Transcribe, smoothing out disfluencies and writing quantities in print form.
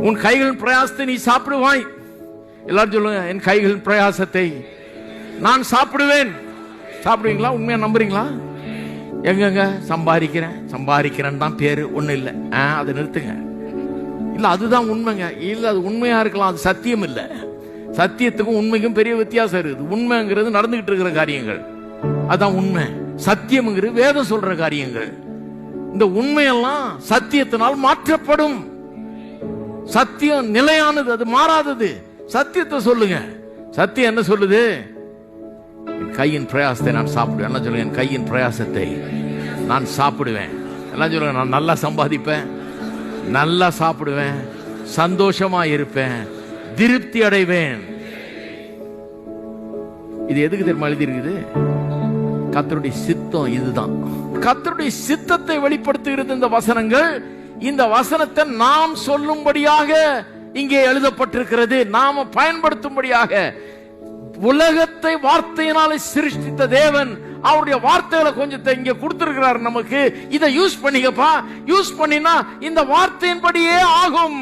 உன் கைகளின் பிரயாசத்தை நீ சாப்பிடுவாய். எல்லாரும் சொல்லுங்க, என் கைகளின் பிரயாசத்தை நான் சாப்பிடுவேன். சாப்பிடுவீங்களா? உண்மையா நம்புறீங்களா? எங்கங்க சம்பாதிக்கிறேன் தான் பேரு, ஒண்ணு இல்ல. அதை நிறுத்துங்க. இல்ல அதுதான் உண்மைங்க. இல்ல அது உண்மையா இருக்கலாம், அது சத்தியம் இல்ல. சத்தியத்துக்கும் உண்மைக்கும் பெரிய வித்தியாசம் இருக்குது. உண்மைங்கிறது நடந்துகிட்டு இருக்கிற காரியங்கள், அதான் உண்மை. சத்தியம்ங்கிறது வேதம் சொல்ற காரியங்கள். இந்த உண்மையெல்லாம் சத்தியத்தினால் மாற்றப்படும். சத்தியம் நிலையானது, அது மாறாதது. சத்தியத்தை சொல்லுங்க. சத்தியம் என்ன சொல்லுது? என் கையின் பிரயாசத்தை நான் சாப்பிடுவேன். என்ன சொல்லுங்க? என் கையின் பிரயாசத்தை நான் சாப்பிடுவேன். எல்லாம் சொல்லுங்க, நான் நல்லா சம்பாதிப்பேன், நல்லா சாப்பிடுவேன், சந்தோஷமா இருப்பேன், திருப்தி அடைவேன். இது எதுக்கு தெரியுமா எழுதி இருக்குது? கர்த்தருடைய சித்தம் இதுதான். கர்த்தருடைய சித்தத்தை வெளிப்படுத்துகிறது இந்த வசனங்கள். இந்த வசனத்தை நாம் சொல்லும்படியாக இங்கே எழுதப்பட்டிருக்கிறது, நாம பயன்படுத்தும்படியாக. உலகத்தை வார்த்தையினாலே சிருஷ்டித்த தேவன் அவருடைய வார்த்தைகளை கொஞ்சத்தை இங்க கொடுத்திருக்கிறார் நமக்கு. இதை யூஸ் பண்ணிக்கப்பா. யூஸ் பண்ணினா இந்த வார்த்தையின்படியே ஆகும்.